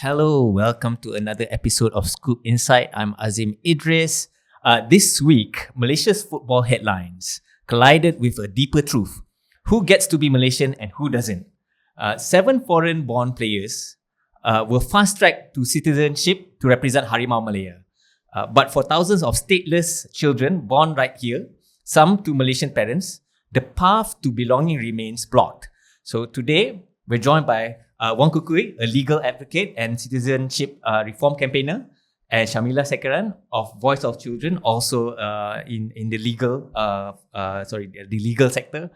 Hello, welcome to another episode of Scoop Insight. I'm Azim Idris. This week, Malaysia's football headlines collided with a deeper truth. Who gets to be Malaysian and who doesn't? 7 foreign-born players were fast-tracked to citizenship to represent Harimau Malaya. But for thousands of stateless children born right here, some to Malaysian parents, the path to belonging remains blocked. So today, we're joined by Wong Kueng Hui, a legal advocate and citizenship reform campaigner, and Sharmila Sekaran of Voice of Children, also in the legal the legal sector.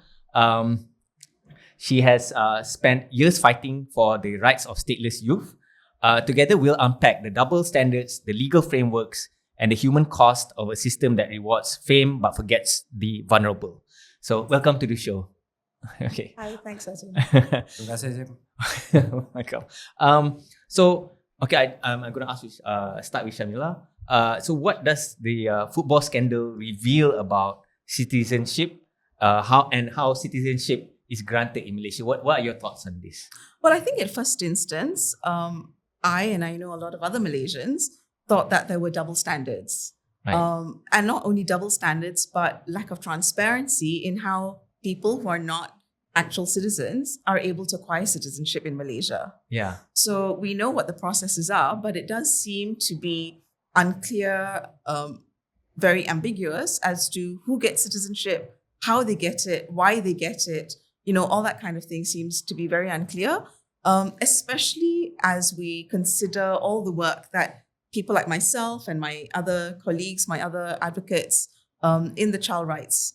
She has spent years fighting for the rights of stateless youth. Together, we'll unpack the double standards, the legal frameworks, and the human cost of a system that rewards fame but forgets the vulnerable. So, welcome to the show. Okay. Hi, thanks, Azim. Terima kasih, Azim. Welcome. I'm going to ask you, start with Sharmila. So what does the football scandal reveal about citizenship? How citizenship is granted in Malaysia? What are your thoughts on this? Well, I think at first instance, I know a lot of other Malaysians thought that there were double standards. Right. And not only double standards, but lack of transparency in how people who are not actual citizens are able to acquire citizenship in Malaysia. Yeah. So we know what the processes are, but it does seem to be unclear, very ambiguous as to who gets citizenship, how they get it, why they get it. All that kind of thing seems to be very unclear, especially as we consider all the work that people like myself and my other colleagues, my other advocates in the child rights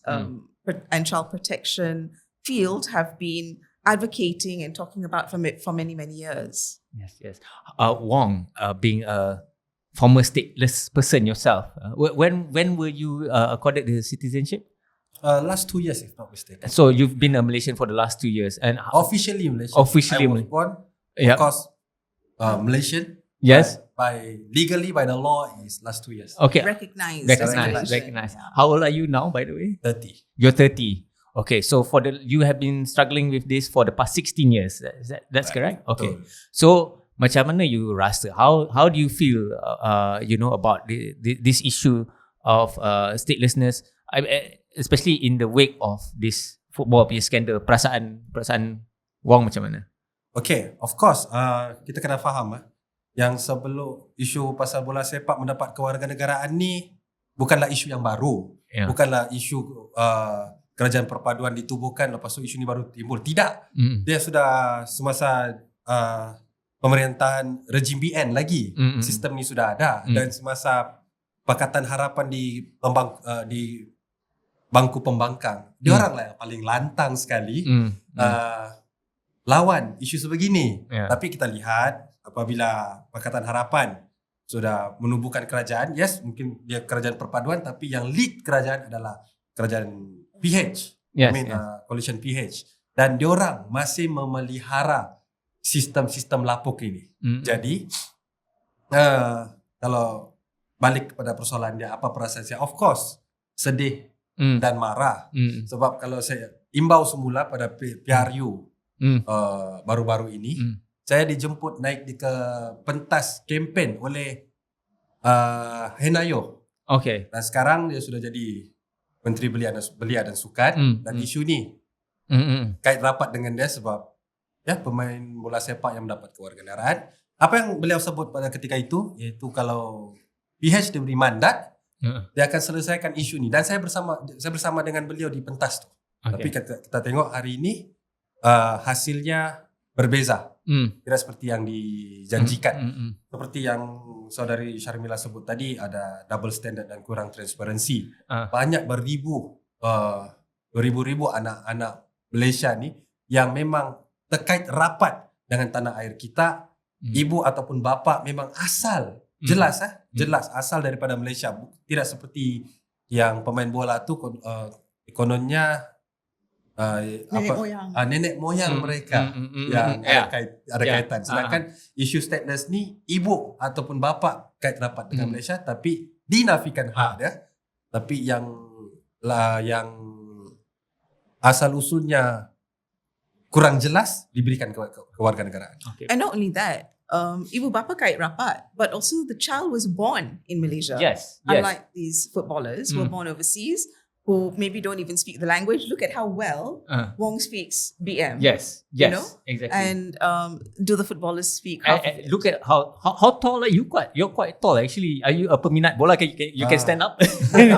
and child protection field have been advocating and talking about for many, many years. Yes. Wong, being a former stateless person yourself, when were you accorded the citizenship? Last 2 years, if not mistaken. So you've been a Malaysian for the last 2 years, and Officially Malaysian. Officially I was born, of course, Malaysian. Yes. Legally, by the law, is last 2 years. Okay. Recognized. Recognized. How old are you now, by the way? 30. You're 30. Okay, so you have been struggling with this for the past 16 years. That's correct? Okay. So macam mana you rasa? How do you feel about this issue of statelessness, especially in the wake of this football scandal? Perasaan Wong macam mana? Okay, of course, kita kena faham yang sebelum isu pasal bola sepak mendapat kewarganegaraan ni bukanlah isu yang baru. Yeah. Bukanlah isu kerajaan perpaduan ditubuhkan lepas tu isu ni baru timbul. Tidak. Dia sudah semasa pemerintahan rejim BN lagi. Sistem ni sudah ada. Dan semasa Pakatan Harapan di bangku pembangkang, dia orang lah yang paling lantang sekali lawan isu sebegini. Yeah. Tapi kita lihat apabila Pakatan Harapan sudah menubuhkan kerajaan, yes, mungkin dia kerajaan perpaduan, tapi yang lead kerajaan adalah kerajaan PH. Yes, Coalition PH. Dan diorang masih memelihara sistem-sistem lapuk ini. Jadi, kalau balik kepada persoalan dia, apa perasaan saya? Of course, sedih dan marah. Sebab kalau saya imbau semula pada PRU baru-baru ini, saya dijemput naik ke pentas kempen oleh Henayo. Okay. Dan sekarang dia sudah jadi Menteri Belia dan Sukan. Dan isu ni kait rapat dengan dia sebab pemain bola sepak yang mendapat kewarganegaraan. Apa yang beliau sebut pada ketika itu, iaitu kalau PH diberi mandat, dia akan selesaikan isu ni. Dan saya bersama dengan beliau di pentas tu. Tapi kita tengok hari ini hasilnya berbeza. Tidak seperti yang dijanjikan. Seperti yang saudari Sharmila sebut tadi, ada double standard dan kurang transparansi. Banyak beribu anak-anak Malaysia ni yang memang terkait rapat dengan tanah air kita. Ibu ataupun bapa memang asal jelas asal daripada Malaysia. Tidak seperti yang pemain bola tu kononnya nenek moyang mereka yang ada kaitan. Sedangkan isu stateless ni ibu ataupun bapa kait rapat dengan Malaysia, tapi dinafikan hak dia. Tapi yang asal usulnya kurang jelas diberikan kewarganegaraan. Okay. And not only that, ibu bapa kait rapat, but also the child was born in Malaysia. Yes. Unlike these footballers who were born overseas, who maybe don't even speak the language. Look at how well Wong speaks BM. Yes, you know? exactly. And do the footballers speak? Look at how tall are you? You're quite tall actually. Are you a peminat bola? You can stand up. Yeah.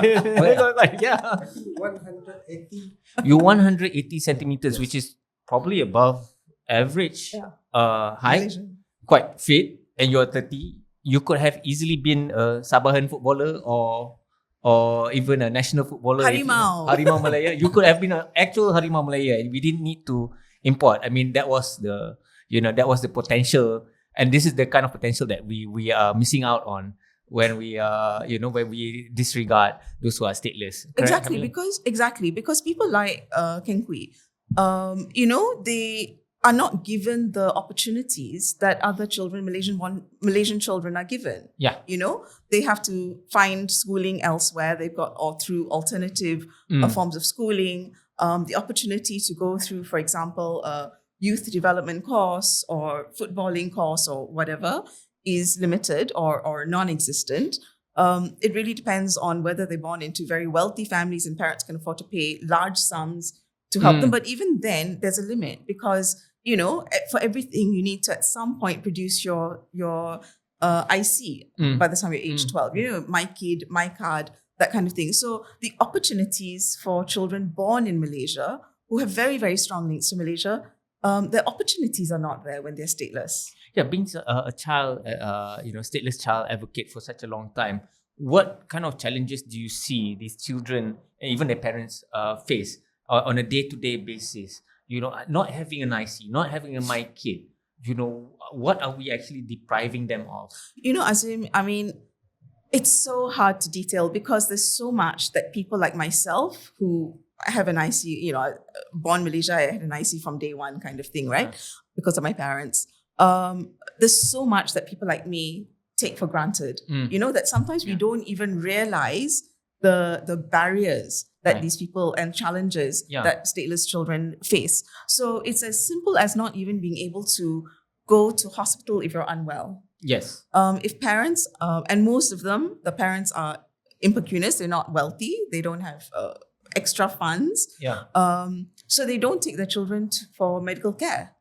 180. You're 180 centimeters, which is probably above average height. Malaysian. Quite fit, and you're 30. You could have easily been a Sabahan footballer or even a national footballer. Harimau Malaya. You could have been an actual Harimau Malaya, and we didn't need to import. I mean, that was the potential, and this is the kind of potential that we are missing out on when we when we disregard those who are stateless. Correct? Exactly because people like Kueng Hui, they are not given the opportunities that other children, Malaysian children, are given. Yeah. They have to find schooling elsewhere. They've got or through alternative forms of schooling, the opportunity to go through, for example, a youth development course or footballing course or whatever is limited or non-existent. It really depends on whether they're born into very wealthy families and parents can afford to pay large sums to help them. But even then, there's a limit because for everything, you need to at some point produce your IC by the time you're age 12. My kid, my card, that kind of thing. So the opportunities for children born in Malaysia who have very, very strong links to Malaysia, the opportunities are not there when they're stateless. Yeah, being a child, stateless child advocate for such a long time, what kind of challenges do you see these children and even their parents face on a day-to-day basis? Not having an IC, not having a My Kid, what are we actually depriving them of? Azim, I mean, it's so hard to detail because there's so much that people like myself who have an IC, born Malaysia, I had an IC from day one kind of thing, right? Because of my parents. There's so much that people like me take for granted, that sometimes we don't even realize the barriers that these people and challenges that stateless children face. So it's as simple as not even being able to go to hospital if you're unwell. Yes. If parents, and most of them, the parents are impecunious, they're not wealthy, they don't have extra funds. Yeah. So they don't take their children for medical care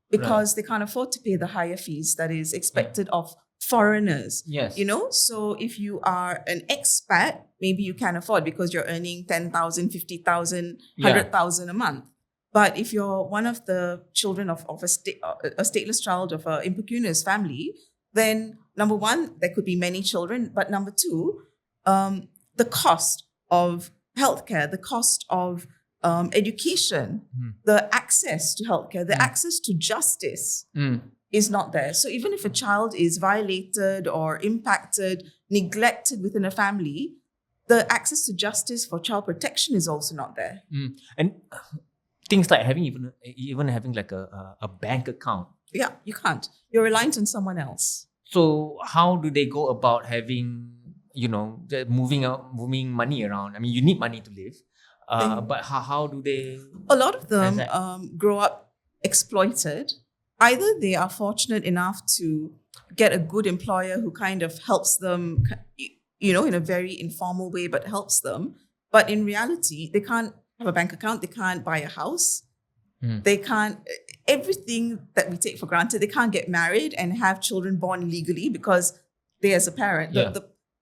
because they can't afford to pay the higher fees that is expected of foreigners. Yes. So if you are an expat, maybe you can afford because you're earning 10,000, 50,000, 100,000 a month. But if you're one of the children of a stateless child of an impecunious family, then number one, there could be many children. But number two, the cost of healthcare, the cost of education, the access to healthcare, the access to justice is not there. So even if a child is violated or impacted, neglected within a family, the access to justice for child protection is also not there. And things like having even having like a bank account. Yeah, you can't. You're reliant on someone else. So how do they go about having, moving money around? I mean, you need money to live. But how do they? A lot of them grow up exploited. Either they are fortunate enough to get a good employer who kind of helps them, in a very informal way, but helps them. But in reality, they can't have a bank account. They can't buy a house. They can't, everything that we take for granted, they can't get married and have children born legally because they as a parent,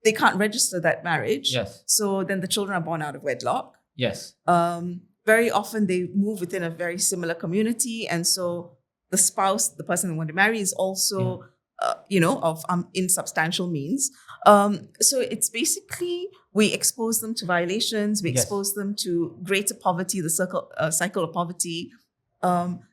they can't register that marriage. Yes. So then the children are born out of wedlock. Yes. Very often they move within a very similar community. And so the spouse, the person they want to marry is also, of insubstantial means. So it's basically, we expose them to violations, we expose them to greater poverty, the cycle of poverty.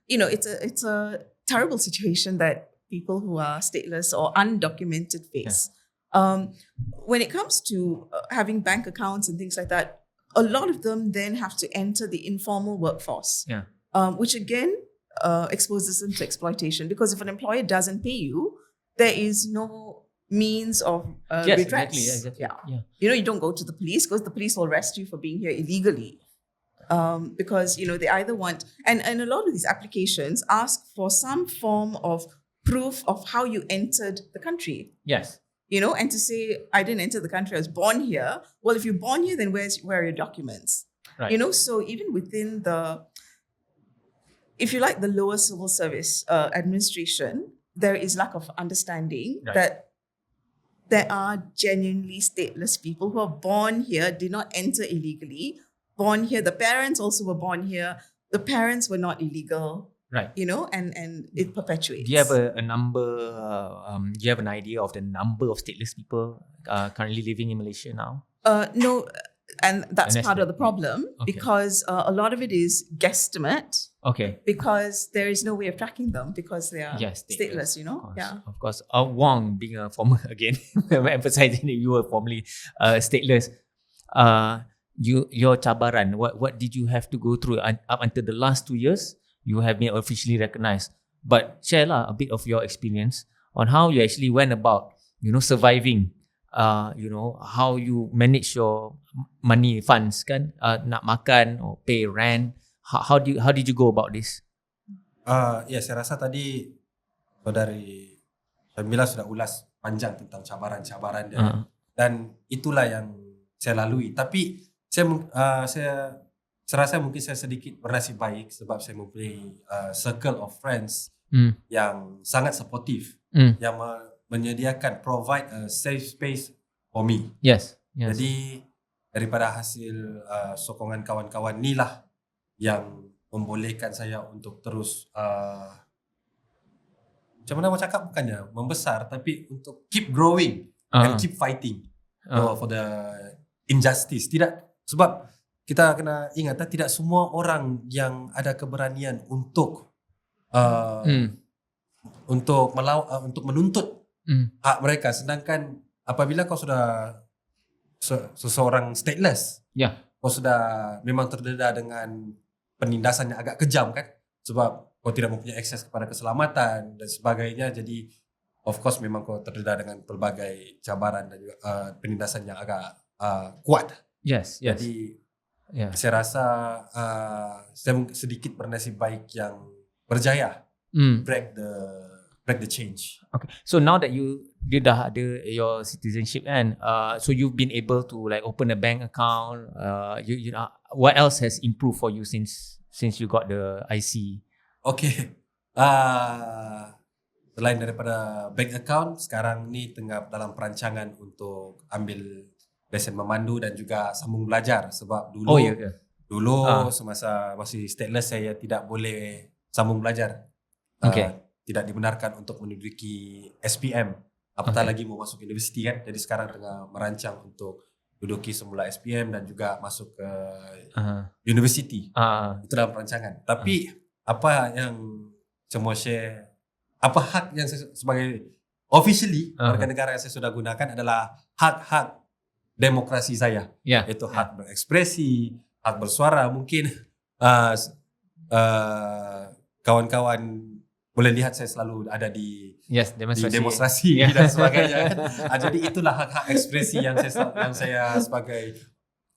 It's a terrible situation that people who are stateless or undocumented face. When it comes to having bank accounts and things like that, a lot of them then have to enter the informal workforce, which again exposes them to exploitation, because if an employer doesn't pay you, there is no means of redress. Exactly. Yeah. You don't go to the police, because the police will arrest you for being here illegally. Because they either want, and a lot of these applications ask for some form of proof of how you entered the country. Yes. And to say, I didn't enter the country, I was born here. Well, if you're born here, then where are your documents? Right. So even within if you like, the lower civil service administration, there is lack of understanding that there are genuinely stateless people who are born here, did not enter illegally, born here. The parents also were born here. The parents were not illegal. Right. And it perpetuates. Do you have a number? Do you have an idea of the number of stateless people currently living in Malaysia now? No, and that's part of the problem, because a lot of it is guesstimate. Okay. Because there is no way of tracking them, because they are stateless. Of course. Wong, being a former, again, emphasizing that you were formerly stateless. Your cabaran, what did you have to go through up until the last 2 years? You have been officially recognized. But share a bit of your experience on how you actually went about, surviving. How you manage your money, funds, kan? Nak makan or pay rent. How did you go about this? Saya rasa tadi Saudari Sharmila sudah ulas panjang tentang cabaran-cabaran dia. Dan itulah yang saya lalui. Tapi saya rasa mungkin saya sedikit bernasib baik sebab saya mempunyai circle of friends yang sangat supportive, yang menyediakan, provide a safe space for me. Yes. Jadi daripada hasil sokongan kawan-kawan ni lah yang membolehkan saya untuk terus macam mana mau cakap, bukannya membesar, tapi untuk keep growing and keep fighting for the injustice. Sebab kita kena ingat, tidak semua orang yang ada keberanian untuk untuk menuntut hak mereka. Sedangkan apabila kau sudah seseorang stateless, kau sudah memang terdedah dengan penindasan yang agak kejam, kan? Sebab kau tidak mempunyai akses kepada keselamatan dan sebagainya. Jadi of course memang kau terdedah dengan pelbagai cabaran dan juga penindasan yang agak kuat. Yes. Jadi saya rasa saya sedikit bernasib baik yang berjaya break the change. Okay. So now that you dah ada your citizenship, and so you've been able to like open a bank account. You know, what else has improved for you since you got the IC? Okay. Selain daripada bank account, sekarang ni tengah dalam perancangan untuk ambil lesen memandu dan juga sambung belajar. Sebab dulu semasa masih stateless saya tidak boleh sambung belajar. Tidak dibenarkan untuk menduduki SPM, apatah lagi mau masuk universiti, kan. Jadi sekarang tengah merancang untuk duduki semula SPM dan juga masuk ke universiti. Itu dalam perancangan. Tapi apa yang semua share, apa hak yang saya sebagai officially warga negara yang saya sudah gunakan adalah hak-hak demokrasi saya, iaitu hak berekspresi, hak bersuara. Mungkin kawan-kawan boleh lihat saya selalu ada di demonstrasi dan sebagainya. Jadi itulah hak-hak ekspresi yang saya sebagai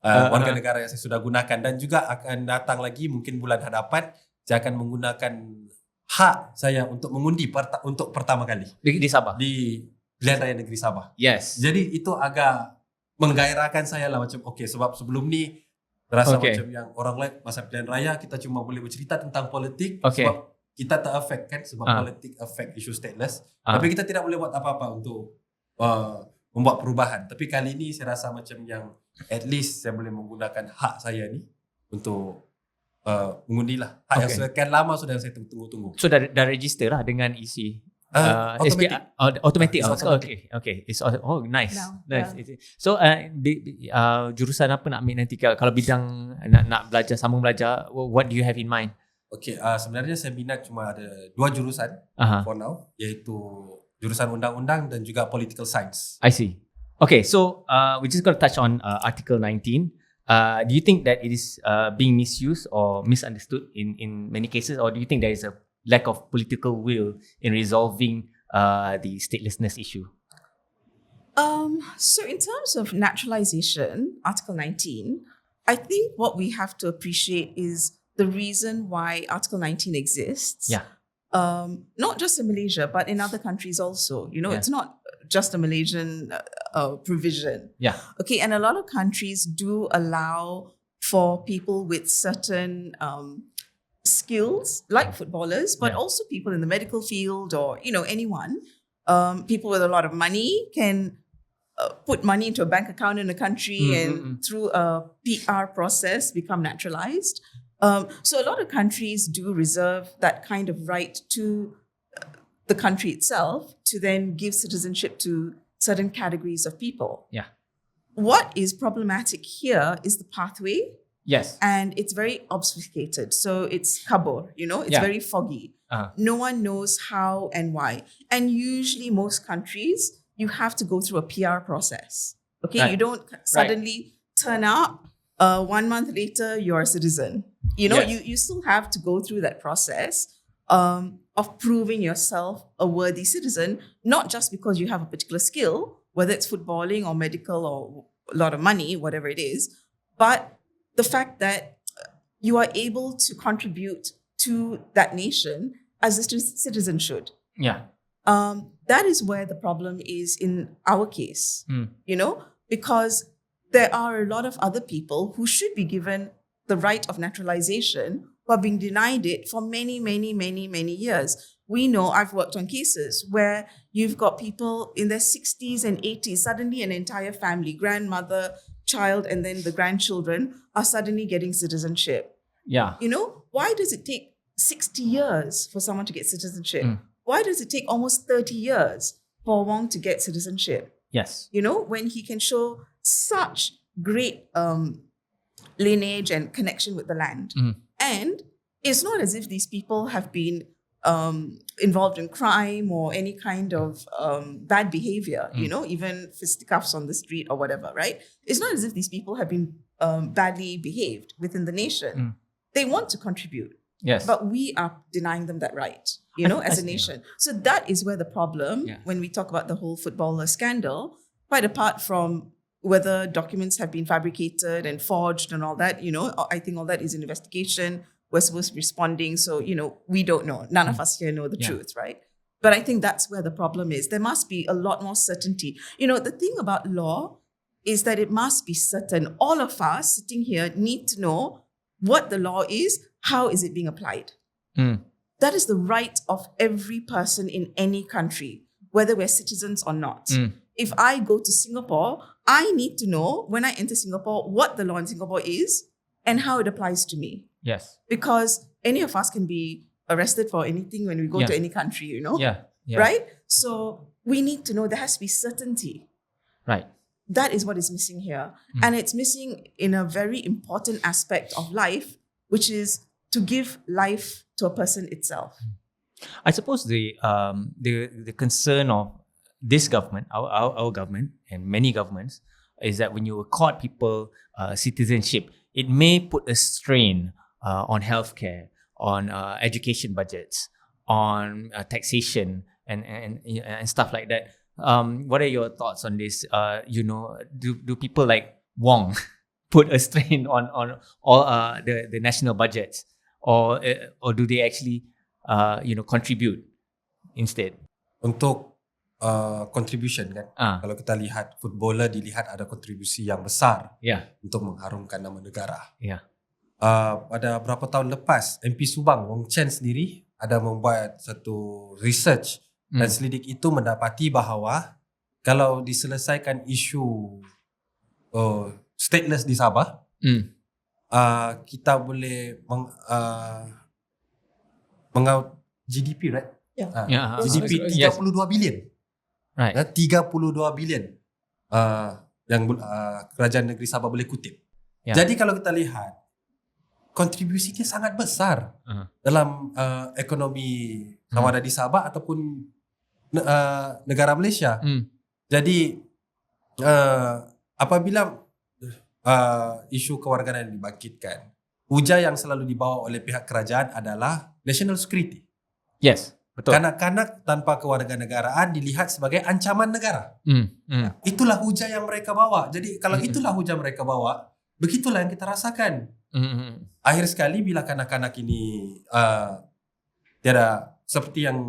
warga negara yang saya sudah gunakan, dan juga akan datang lagi mungkin bulan hadapan saya akan menggunakan hak saya untuk mengundi untuk pertama kali di Sabah, di pilihan raya negeri Sabah. Yes. Jadi itu agak menggairahkan saya lah, macam sebab sebelum ni rasa macam yang orang lain masa pilihan raya kita cuma boleh bercerita tentang politik sebab kita ter-affect, kan, sebab politik affect isu stateless. Tapi kita tidak boleh buat apa-apa untuk membuat perubahan. Tapi kali ini saya rasa macam yang at least saya boleh menggunakan hak saya ni untuk mengundilah. Hak yang sekian lama sudah saya tunggu-tunggu. So dah register lah dengan isi automatic. Okay. It's nice. Nice. So jurusan apa nak ambil nanti kalau bidang nak belajar, sambung belajar, what do you have in mind? Okay, sebenarnya saya minat cuma ada 2 jurusan for now, iaitu jurusan undang-undang dan juga political science. I see. Okay, so we just got to touch on Article 19. Do you think that it is being misused or misunderstood in many cases, or do you think there is a lack of political will in resolving the statelessness issue? So in terms of naturalization, Article 19, I think what we have to appreciate is the reason why Article 19 exists. Yeah. Not just in Malaysia, but in other countries also. It's not just a Malaysian provision. Yeah. Okay, and a lot of countries do allow for people with certain skills, like footballers, but also people in the medical field or, anyone. People with a lot of money can put money into a bank account in a country and through a PR process become naturalized. So a lot of countries do reserve that kind of right to the country itself to then give citizenship to certain categories of people. Yeah. What is problematic here is the pathway. Yes. And it's very obfuscated. So it's kabur, it's very foggy. No one knows how and why. And usually most countries, you have to go through a PR process. Okay, Right. you don't suddenly turn up, 1 month later, you're a citizen. You still have to go through that process of proving yourself a worthy citizen, not just because you have a particular skill, whether it's footballing or medical or a lot of money, whatever it is, but the fact that you are able to contribute to that nation as a citizen should. Yeah. That is where the problem is in our case, because there are a lot of other people who should be given the right of naturalization who are being denied it for many, many, many, many years. We know, I've worked on cases where you've got people in their 60s and 80s, suddenly an entire family, grandmother, child, and then the grandchildren are suddenly getting citizenship. Yeah. Why does it take 60 years for someone to get citizenship? Why does it take almost 30 years for Wong to get citizenship? Yes. When he can show such great lineage and connection with the land. And it's not as if these people have been involved in crime or any kind of bad behavior, even fisticuffs on the street or whatever, right? It's not as if these people have been badly behaved within the nation. They want to contribute. Yes. But we are denying them that right, as a nation. So that is where the problem, when we talk about the whole footballer scandal, quite apart from whether documents have been fabricated and forged and all that, I think all that is an investigation. We're supposed to be responding. So, we don't know. None of us here know the truth, right? But I think that's where the problem is. There must be a lot more certainty. The thing about law is that it must be certain. All of us sitting here need to know what the law is, how is it being applied. That is the right of every person in any country, whether we're citizens or not. If I go to Singapore, I need to know when I enter Singapore what the law in Singapore is and how it applies to me. Yes. Because any of us can be arrested for anything when we go to any country, Yeah. Right? So we need to know there has to be certainty. Right. That is what is missing here. And it's missing in a very important aspect of life, which is to give life to a person itself. I suppose the concern of this government, our government, and many governments, is that when you accord people citizenship, it may put a strain on healthcare, on education budgets, on taxation, and stuff like that. What are your thoughts on this? Do people like Wong put a strain on all the national budgets, or do they actually contribute instead? Untuk contribution kan, kalau kita lihat footballer dilihat ada kontribusi yang besar untuk mengharumkan nama negara. Pada berapa tahun lepas MP Subang Wong Chen sendiri ada membuat satu research dan selidik itu mendapati bahawa kalau diselesaikan isu stateless di Sabah, kita boleh GDP, right? GDP 32 bilion. Right. 32 bilion yang kerajaan negeri Sabah boleh kutip. Jadi kalau kita lihat kontribusinya sangat besar dalam ekonomi sama ada di Sabah ataupun negara Malaysia. Jadi apabila isu kewarganegaraan yang dibangkitkan, hujah yang selalu dibawa oleh pihak kerajaan adalah national security. Yes, betul. Kanak-kanak tanpa kewarganegaraan dilihat sebagai ancaman negara. Itulah hujah yang mereka bawa. Jadi kalau itulah hujah mereka bawa, begitulah yang kita rasakan. Akhir sekali bila kanak-kanak ini tiada, seperti yang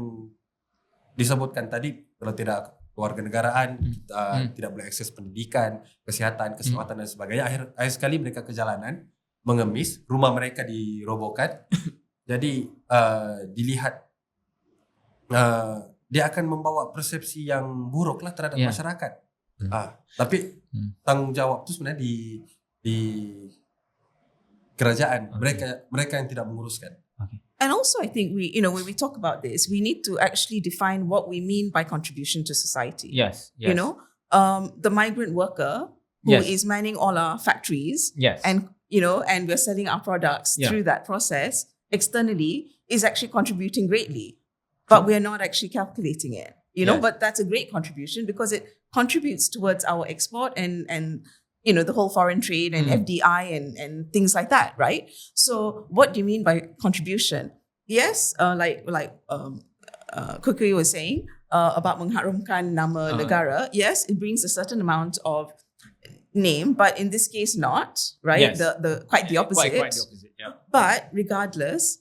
disebutkan tadi, kalau tidak kewarganegaraan, kita tidak boleh akses pendidikan, kesihatan, keselamatan dan sebagainya. Akhir sekali mereka ke jalanan, mengemis, rumah mereka dirobohkan. Jadi dilihat dia akan membawa persepsi yang buruk lah terhadap masyarakat. Tapi tanggung jawab itu sebenarnya di kerajaan, mereka yang tidak menguruskan. And also, I think when we talk about this, we need to actually define what we mean by contribution to society. Yes. The migrant worker who is manning all our factories, and and we're selling our products through that process externally, is actually contributing greatly, but we're not actually calculating it. But that's a great contribution because it contributes towards our export and the whole foreign trade and FDI and things like that, right? So what do you mean by contribution? Yes, like Kukui was saying about mengharumkan nama negara. Yes, it brings a certain amount of name, but in this case not, right? Yes. The quite the opposite. Quite the opposite, yeah. But regardless,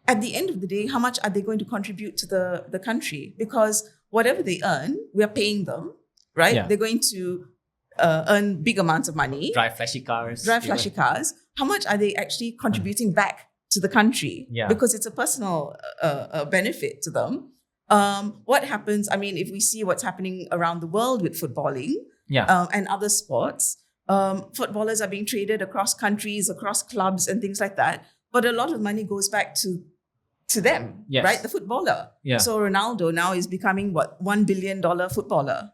at the end of the day, how much are they going to contribute to the country? Because whatever they earn, we are paying them, right? Yeah. They're going to earn big amounts of money, Drive flashy cars. How much are they actually contributing back to the country? Yeah. Because it's a personal benefit to them. What happens, if we see what's happening around the world with footballing and other sports, footballers are being traded across countries, across clubs and things like that. But a lot of money goes back to them, right? The footballer. Yeah. So Ronaldo now is becoming $1 billion footballer.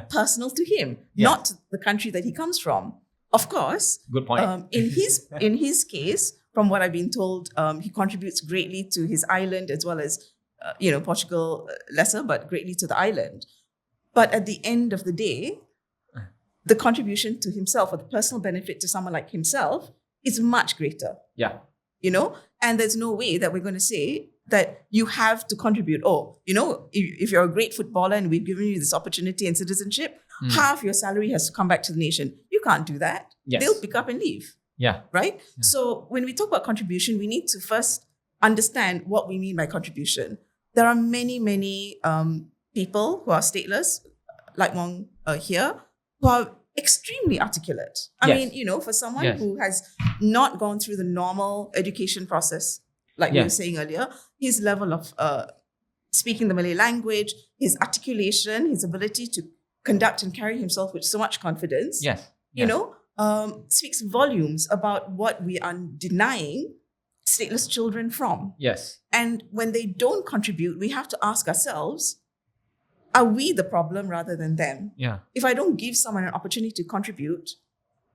Personal to him, not to the country that he comes from. Of course, Good point. In his case, from what I've been told, he contributes greatly to his island as well as Portugal lesser, but greatly to the island. But at the end of the day, the contribution to himself or the personal benefit to someone like himself is much greater. Yeah. And there's no way that we're going to say that you have to contribute. If you're a great footballer and we've given you this opportunity and citizenship, half your salary has to come back to the nation. You can't do that. Yes. They'll pick up and leave. Yeah. Right? Yeah. So when we talk about contribution, we need to first understand what we mean by contribution. There are many, many people who are stateless, like Wong here, who are extremely articulate. I mean, for someone who has not gone through the normal education process, like we were saying earlier, his level of speaking the Malay language, his articulation, his ability to conduct and carry himself with so much confidence, speaks volumes about what we are denying stateless children from. Yes. And when they don't contribute, we have to ask ourselves, are we the problem rather than them? Yeah. If I don't give someone an opportunity to contribute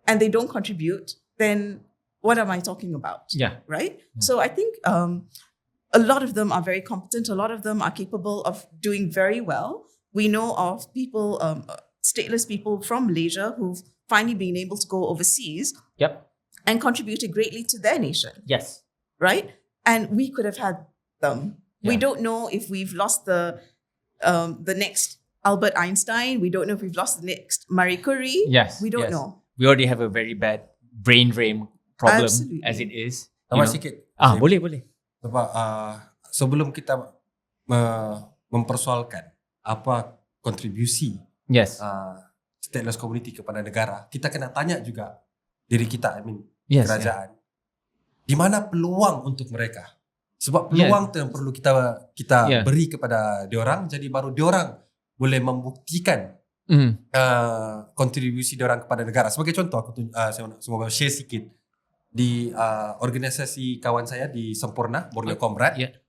and they don't contribute, then what am I talking about? Yeah. Right? Yeah. So I think a lot of them are very competent. A lot of them are capable of doing very well. We know of people, stateless people from Malaysia who've finally been able to go overseas and contributed greatly to their nation. Yes. Right? And we could have had them. Yeah. We don't know if we've lost the next Albert Einstein. We don't know if we've lost the next Marie Curie. Yes. We don't know. We already have a very bad brain drain problem as it is. Tambah sikit. Boleh. Sebab sebelum kita mempersoalkan apa kontribusi stateless community kepada negara, kita kena tanya juga diri kita, kerajaan. Di mana peluang untuk mereka? Sebab peluang tu yang perlu kita beri kepada diorang, jadi baru diorang boleh membuktikan kontribusi diorang kepada negara. Sebagai contoh, saya mau share sikit di organisasi kawan saya di Sempurna, Borneo Comrade.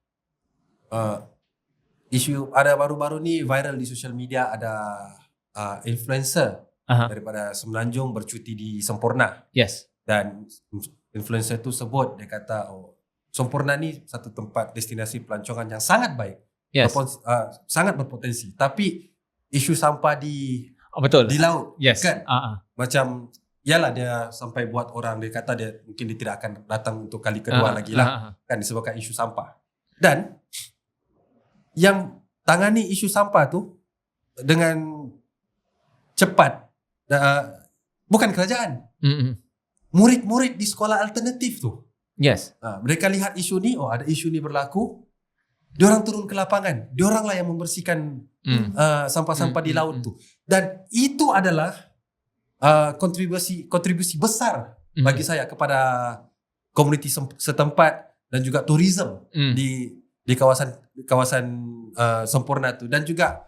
Isu ada baru-baru ni viral di social media, ada influencer daripada Semenanjung bercuti di Sempurna. Yes. Dan influencer tu sebut, dia kata Sempurna ni satu tempat destinasi pelancongan yang sangat baik. Yes. Sangat berpotensi. Tapi isu sampah di betul. Di laut, yes. kan? Macam yalah dia sampai buat orang, dia kata dia mungkin dia tidak akan datang untuk kali kedua lagi lah. Kan disebabkan isu sampah. Dan yang tangani isu sampah tu dengan cepat, bukan kerajaan. Murid-murid di sekolah alternatif tu. Yes. Mereka lihat isu ni, ada isu ni berlaku, diorang turun ke lapangan, diorang lah yang membersihkan sampah-sampah di laut tu. Dan itu adalah kontribusi besar bagi saya kepada komuniti setempat dan juga tourism di kawasan sempurna tu, dan juga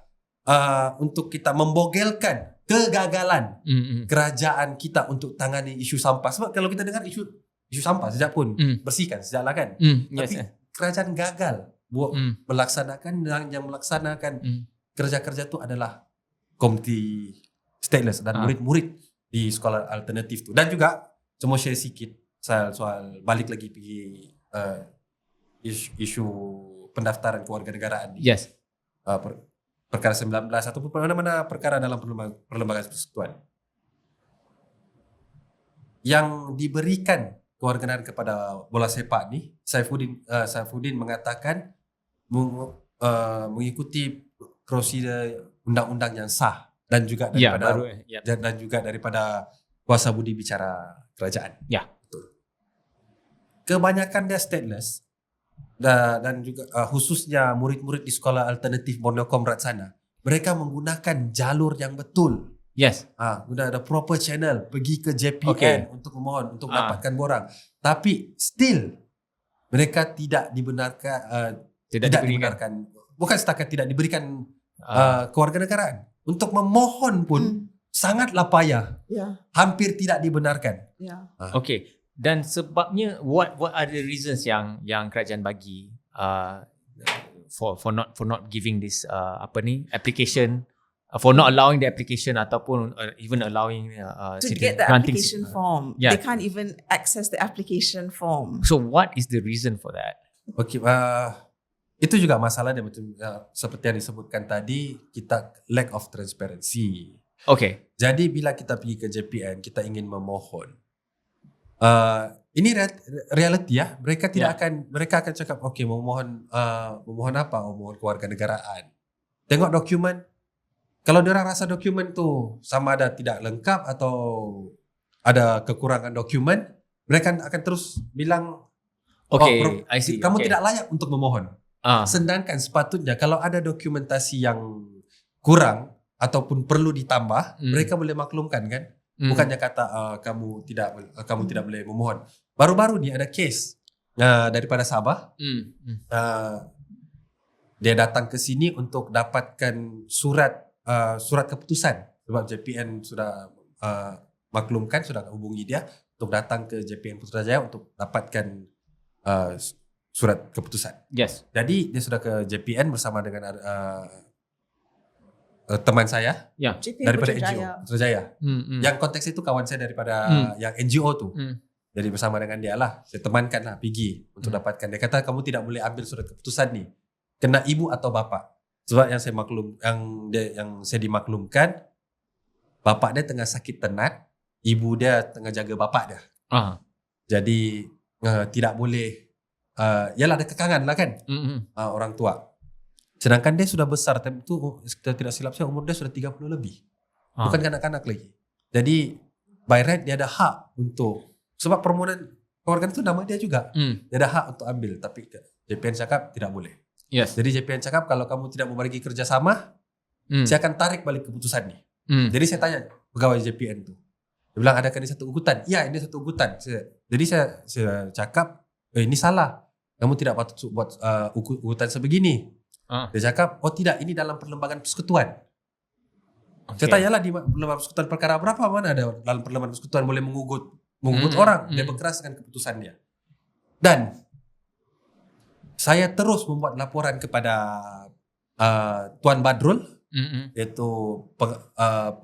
untuk kita membogelkan kegagalan kerajaan kita untuk tangani isu sampah. Sebab kalau kita dengar isu sampah sejak pun bersihkan sejaklah kan. Tapi kerajaan gagal melaksanakan, dan yang melaksanakan kerja-kerja tu adalah komuniti stateless dan murid-murid di sekolah alternatif tu. Dan juga cuma share sikit soal balik lagi pergi isu pendaftaran kewarganegaraan ni. Yes. Perkara 19 ataupun mana-mana perkara dalam perlembagaan persekutuan yang diberikan kewarganegaraan kepada bola sepak ni. Saifuddin mengatakan mengikuti prosedur undang-undang yang sah dan juga daripada kuasa budi bicara kerajaan. Ya. Betul. Kebanyakan dia stateless dan juga khususnya murid-murid di sekolah alternatif Borneo Komrad sana, mereka menggunakan jalur yang betul. Yes. Guna ada proper channel, pergi ke JPN untuk memohon untuk mendapatkan borang. Tapi still mereka tidak dibenarkan, dibenarkan. Bukan setakat tidak diberikan kewarganegaraan. Untuk memohon pun sangatlah payah. Hampir tidak dibenarkan. Okay. Dan sebabnya what are the reasons yang kerajaan bagi for not giving this application, for not allowing the application ataupun even allowing to get the application form. They can't even access the application form. So what is the reason for that? Okay, itu juga masalahnya betul, seperti yang disebutkan tadi, kita lack of transparency. Okay. Jadi bila kita pergi ke JPN, kita ingin memohon. Ini reality ya. Mereka akan cakap, okay, memohon apa? Memohon kewarganegaraan. Tengok dokumen. Kalau diorang rasa dokumen tu sama ada tidak lengkap atau ada kekurangan dokumen, mereka akan terus bilang, okay, I see. Kamu tidak layak untuk memohon. Sedangkan sepatutnya kalau ada dokumentasi yang kurang ataupun perlu ditambah, mereka boleh maklumkan kan. Bukannya kata kamu tidak boleh memohon. Baru-baru ni ada kes daripada Sabah. Dia datang ke sini untuk dapatkan surat keputusan, sebab JPN sudah maklumkan, sudah hubungi dia untuk datang ke JPN Putrajaya untuk dapatkan surat keputusan. Yes. Jadi dia sudah ke JPN bersama dengan teman saya daripada NGO Putrajaya. Yang konteks itu kawan saya daripada yang NGO tu. Jadi bersama dengan dia lah, saya temankan lah pergi untuk dapatkan. Dia kata kamu tidak boleh ambil surat keputusan ni, kena ibu atau bapa. Sebab yang saya dimaklumkan, bapak dia tengah sakit tenat, ibu dia tengah jaga bapak dia. Jadi tidak boleh. Yalah ada kekangan lah kan, orang tua. Sedangkan dia sudah besar, time itu kita tidak silap saya umur dia sudah 30 lebih. Bukan kanak-kanak lagi. Jadi by right dia ada hak untuk, sebab permohonan kewarganegaraan itu nama dia juga. Dia ada hak untuk ambil, tapi JPN cakap tidak boleh. Yes. Jadi JPN cakap kalau kamu tidak membagi kerjasama, saya akan tarik balik keputusan ni. Jadi saya tanya pegawai JPN tu, dia bilang adakah ini satu ugutan? Ya, ini satu ugutan. Jadi saya cakap ini salah. Kamu tidak patut buat ugutan sebegini. Dia cakap, oh tidak, ini dalam perlembagaan persekutuan. Saya tanyalah di perlembagaan persekutuan perkara berapa, mana ada dalam perlembagaan persekutuan boleh mengugut orang. Dia berkeraskan keputusannya. Dan saya terus membuat laporan kepada Tuan Badrul, yaitu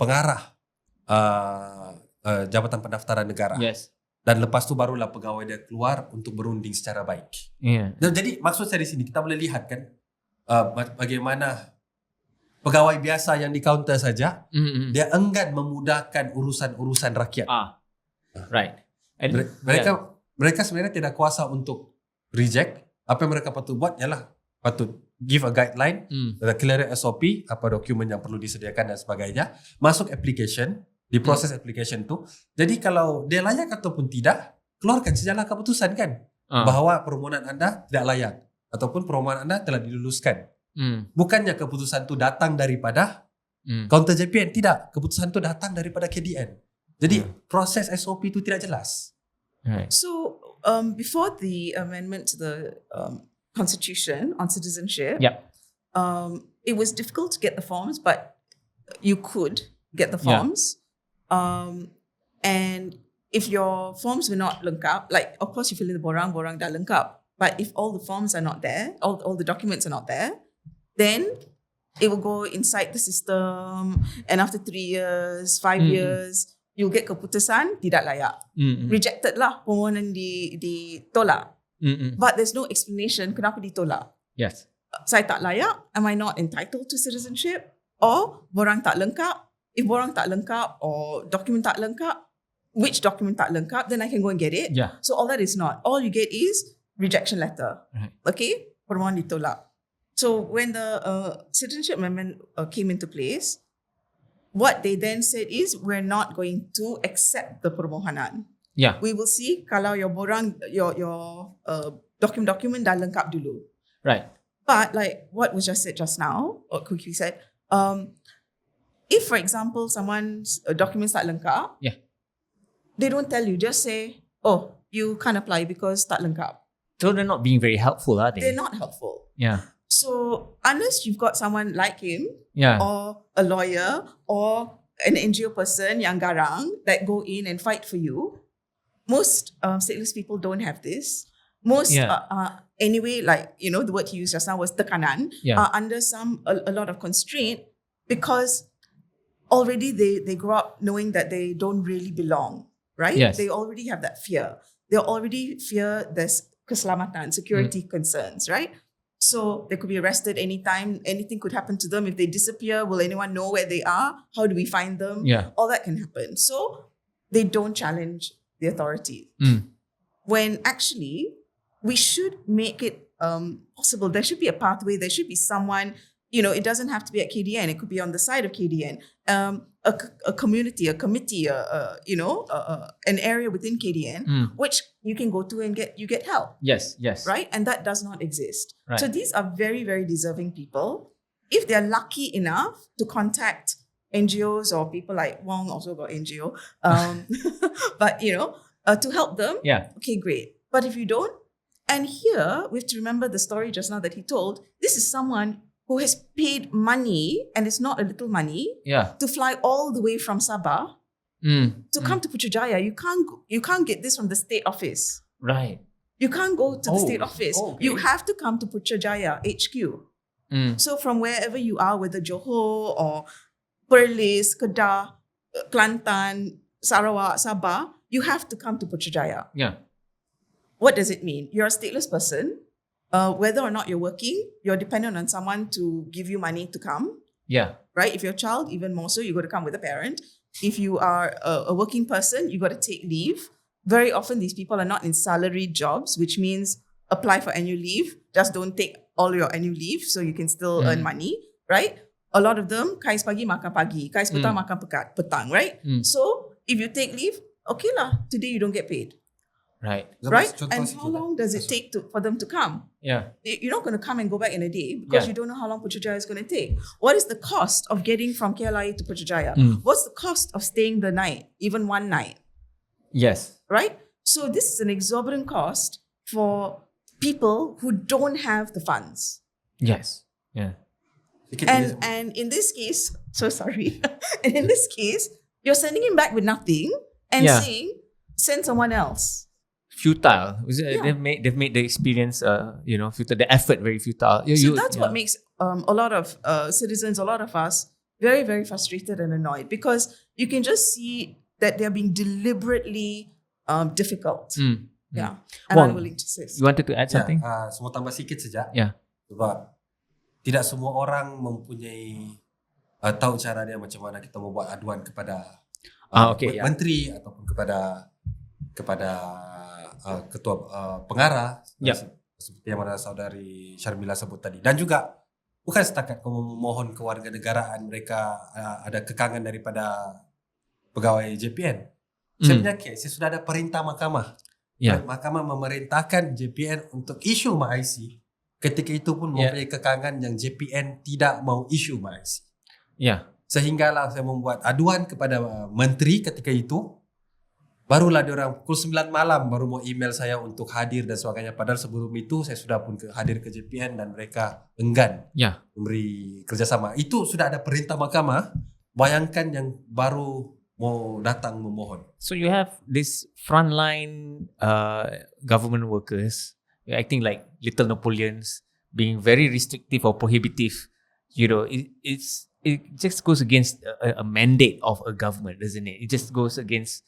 pengarah Jabatan Pendaftaran Negara. Yes. Dan lepas tu barulah pegawai dia keluar untuk berunding secara baik. Dan jadi maksud saya di sini kita boleh lihat kan bagaimana pegawai biasa yang di kaunter saja dia enggan memudahkan urusan-urusan rakyat. Right. And Mereka sebenarnya tidak kuasa untuk reject. Apa yang mereka patut buat ialah patut give a guideline, clear SOP, apa dokumen yang perlu disediakan dan sebagainya, masuk application, di proses application tu. Jadi kalau dia layak ataupun tidak, keluarkan sejalan keputusan kan, bahawa permohonan anda tidak layak ataupun permohonan anda telah diluluskan. Bukannya keputusan tu datang daripada counter JPN, tidak, keputusan tu datang daripada KDN. Jadi proses SOP itu tidak jelas. Right. So before the amendment to the Constitution on citizenship, it was difficult to get the forms, but you could get the forms. And if your forms were not lengkap, like of course you fill in the borang dah lengkap. But if all the forms are not there, all the documents are not there, then it will go inside the system. And after 3 years, 5 years, you'll get keputusan tidak layak. Rejected lah, permohonan ditolak. But there's no explanation kenapa ditolak. Yes. Saya tak layak, am I not entitled to citizenship? Or borang tak lengkap? If borang tak lengkap or document tak lengkap, which document tak lengkap, then I can go and get it. Yeah. So all that is not. All you get is rejection letter. Right. Okay? Permohonan ditolak. So when the citizenship amendment came into place, what they then said is, we're not going to accept the permohonan. Yeah. We will see kalau your borang, your document dah lengkap dulu. Right. But like what was just said just now, or Kuki said, if for example someone's documents tak lengkap, they don't tell you, just say, oh, you can't apply because tak lengkap. So they're not being very helpful, are they? They're not helpful. Yeah. So unless you've got someone like him, Yeah. or a lawyer, or an NGO person yang garang that go in and fight for you, most stateless people don't have this. Most anyway, like the word he used just now was tekanan, are under a lot of constraint because already they grow up knowing that they don't really belong, right? Yes. They already have that fear. They already fear there's keselamatan, security concerns, right? So they could be arrested anytime. Anything could happen to them. If they disappear, will anyone know where they are? How do we find them? Yeah. All that can happen. So they don't challenge the authority. When actually we should make it possible. There should be a pathway. There should be someone, it doesn't have to be at KDN. It could be on the side of KDN. A community, a committee, an area within KDN, which you can go to and get help. Yes. Right? And that does not exist. Right. So these are very, very deserving people. If they're lucky enough to contact NGOs or people like Wong, also got NGO, but to help them, okay, great. But if you don't, and here we have to remember the story just now that he told, this is someone who has paid money, and it's not a little money, to fly all the way from Sabah to come to Putrajaya. You can't get this from the state office. Right. You can't go to the state office. Okay. You have to come to Putrajaya HQ. So from wherever you are, whether Johor or Perlis, Kedah, Kelantan, Sarawak, Sabah, you have to come to Putrajaya. Yeah. What does it mean? You're a stateless person. Whether or not you're working, you're dependent on someone to give you money to come. Yeah. Right? If you're a child, even more so, you got to come with a parent. If you are a working person, you got to take leave. Very often, these people are not in salaried jobs, which means apply for annual leave. Just don't take all your annual leave so you can still earn money, right? A lot of them, kais pagi makan pagi, kais petang makan petang, right? So if you take leave, okay lah, today you don't get paid. Right. Right? And how long does it take for them to come? Yeah. You're not going to come and go back in a day because you don't know how long Putrajaya is going to take. What is the cost of getting from KLIA to Putrajaya? What's the cost of staying the night, even one night? Yes. Right? So this is an exorbitant cost for people who don't have the funds. Yes. Yeah. And in this case, so sorry. And in this case, you're sending him back with nothing and saying, send someone else. Futile. They've made the experience, futile. The effort very futile. So that's what makes a lot of citizens, a lot of us, very, very frustrated and annoyed because you can just see that they're being deliberately difficult. Yeah, and Wong, unwilling to assist. You wanted to add something? Semua tambah sikit saja. Yeah. Sebab tidak semua orang mempunyai tahu cara dia macam mana kita membuat aduan kepada menteri ataupun kepada kepada ketua pengarah seperti yang mana saudari Sharmila sebut tadi, dan juga bukan setakat memohon kewarganegaraan mereka ada kekangan daripada pegawai JPN. Saya punya kes, sudah ada perintah mahkamah. Mahkamah memerintahkan JPN untuk isu MyIC. Ketika itu pun mempunyai kekangan yang JPN tidak mau isu MyIC. Sehinggalah saya membuat aduan kepada menteri ketika itu. Barulah diorang pukul 9 malam baru mau email saya untuk hadir dan sebagainya. Padahal sebelum itu saya sudah pun hadir ke JPN dan mereka enggan memberi kerjasama. Itu sudah ada perintah mahkamah. Bayangkan yang baru mau datang memohon. So you have this frontline government workers acting like little Napoleons, being very restrictive or prohibitive. You know, it just goes against a mandate of a government, doesn't it? It just goes against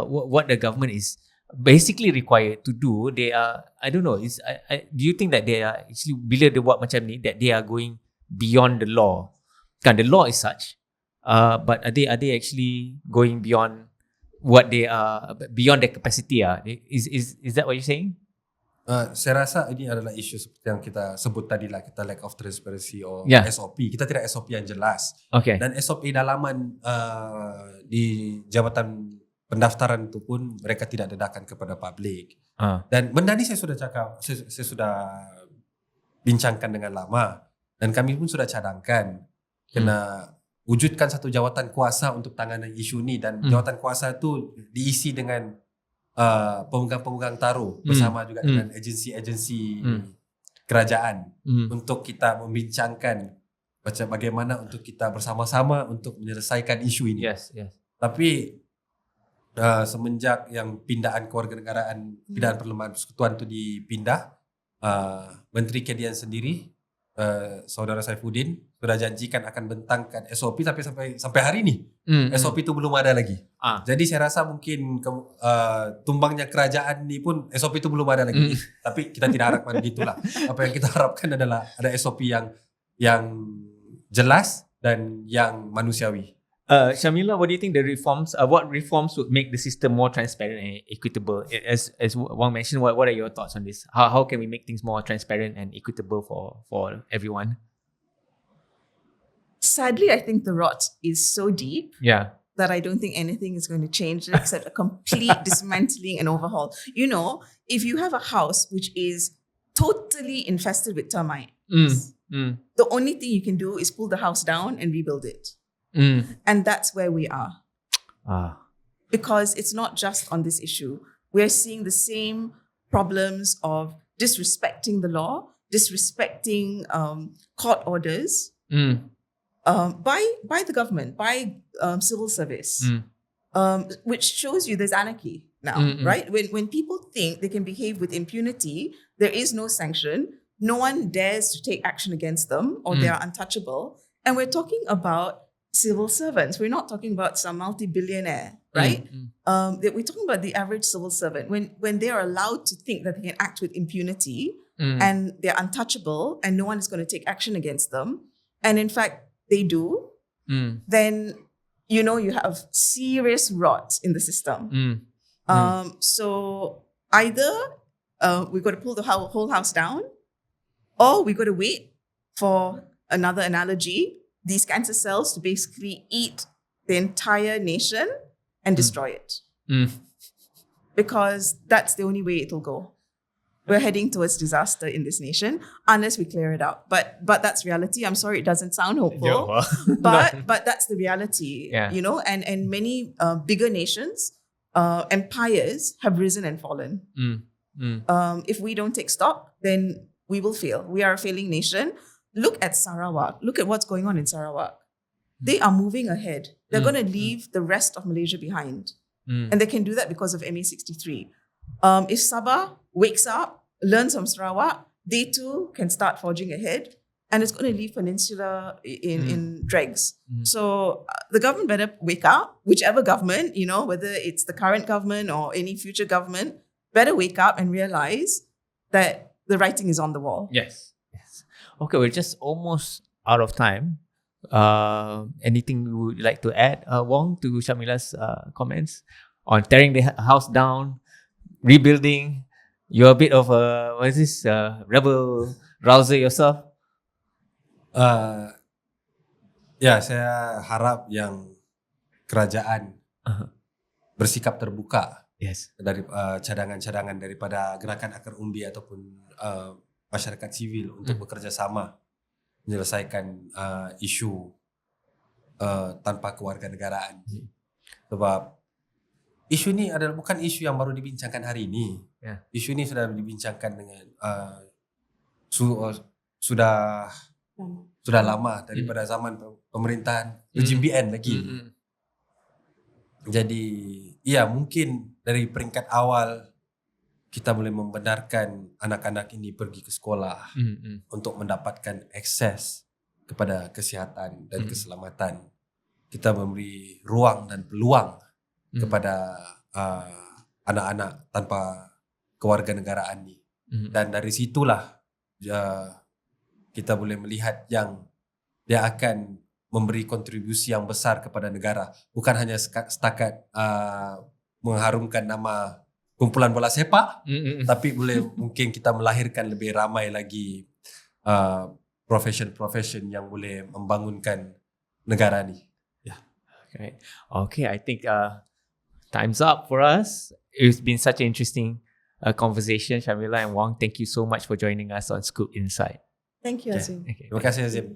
what the government is basically required to do. They are, I don't know, do you think that they are actually, bila dia buat macam ni, that they are going beyond the law? Kan, the law is such, but are they actually going beyond what they are, beyond their capacity? Is that what you're saying? Saya rasa ini adalah isu seperti yang kita sebut tadi lah, kita lack of transparency or SOP. Kita tidak SOP yang jelas. Dan SOP dalaman di jabatan pendaftaran itu pun mereka tidak dedahkan kepada publik. Dan benda ni saya sudah cakap, saya sudah bincangkan dengan lama, dan kami pun sudah cadangkan kena wujudkan satu jawatan kuasa untuk tanganan isu ni, dan jawatan kuasa itu diisi dengan pemegang-pemegang taruh bersama juga dengan agensi-agensi kerajaan untuk kita membincangkan macam bagaimana untuk kita bersama-sama untuk menyelesaikan isu ini. Tapi semenjak yang pindahan kewarganegaraan, pindahan perlembagaan persekutuan itu dipindah, Menteri Kedian sendiri, Saudara Saifuddin sudah janjikan akan bentangkan SOP, tapi sampai hari ini SOP itu belum ada lagi. Jadi saya rasa mungkin tumbangnya kerajaan ini pun SOP itu belum ada lagi. Tapi kita tidak harapkan gitulah. Apa yang kita harapkan adalah ada SOP yang jelas dan yang manusiawi. Sharmila, what do you think the reforms? What reforms would make the system more transparent and equitable? As Wong mentioned, what are your thoughts on this? How can we make things more transparent and equitable for everyone? Sadly, I think the rot is so deep that I don't think anything is going to change except a complete dismantling and overhaul. You know, if you have a house which is totally infested with termites, the only thing you can do is pull the house down and rebuild it. And that's where we are. Because it's not just on this issue. We're seeing the same problems of disrespecting the law, disrespecting court orders by the government, by civil service, which shows you there's anarchy now, right? When people think they can behave with impunity, there is no sanction, no one dares to take action against them, or they are untouchable. And we're talking about civil servants. We're not talking about some multi-billionaire, right? We're talking about the average civil servant. When they are allowed to think that they can act with impunity and they're untouchable and no one is going to take action against them, and in fact they do, then you know you have serious rot in the system. So either we've got to pull the whole house down, or we've got to wait for another analogy, these cancer cells to basically eat the entire nation and destroy it. Because that's the only way it'll go. We're heading towards disaster in this nation unless we clear it out. But that's reality. I'm sorry it doesn't sound hopeful. But that's the reality. You know, and many bigger nations, empires have risen and fallen. If we don't take stock, then we will fail. We are a failing nation. Look at Sarawak. Look at what's going on in Sarawak. They are moving ahead. They're going to leave the rest of Malaysia behind. And they can do that because of MA63. If Sabah wakes up, learns from Sarawak, they too can start forging ahead. And it's going to leave Peninsula in dregs. So the government better wake up. Whichever government, you know, whether it's the current government or any future government, better wake up and realize that the writing is on the wall. Yes. Okay, we're just almost out of time. Anything you would like to add, Wong, to Sharmila's comments on tearing the house down, rebuilding. You're a bit of a rebel rouser yourself. Ya, saya harap yang kerajaan bersikap terbuka Yes. dari cadangan-cadangan daripada gerakan akar umbi ataupun masyarakat sivil untuk bekerja sama menyelesaikan isu tanpa kewarganegaraan. Sebab isu ini adalah bukan isu yang baru dibincangkan hari ini. Yeah. Isu ini sudah dibincangkan dengan sudah lama daripada zaman pemerintahan rejim BN lagi. Jadi, ya mungkin dari peringkat awal kita boleh membenarkan anak-anak ini pergi ke sekolah untuk mendapatkan akses kepada kesihatan dan keselamatan. Kita memberi ruang dan peluang kepada anak-anak tanpa kewarganegaraan ini. Dan dari situlah kita boleh melihat yang dia akan memberi kontribusi yang besar kepada negara. Bukan hanya setakat mengharumkan nama kumpulan bola sepak, tapi mungkin kita melahirkan lebih ramai lagi profession yang boleh membangunkan negara ni. Okay, I think time's up for us. It's been such an interesting conversation, Sharmila and Wong. Thank you so much for joining us on Scoop Insight. Thank you, Azim. Okay. Terima kasih, Azim.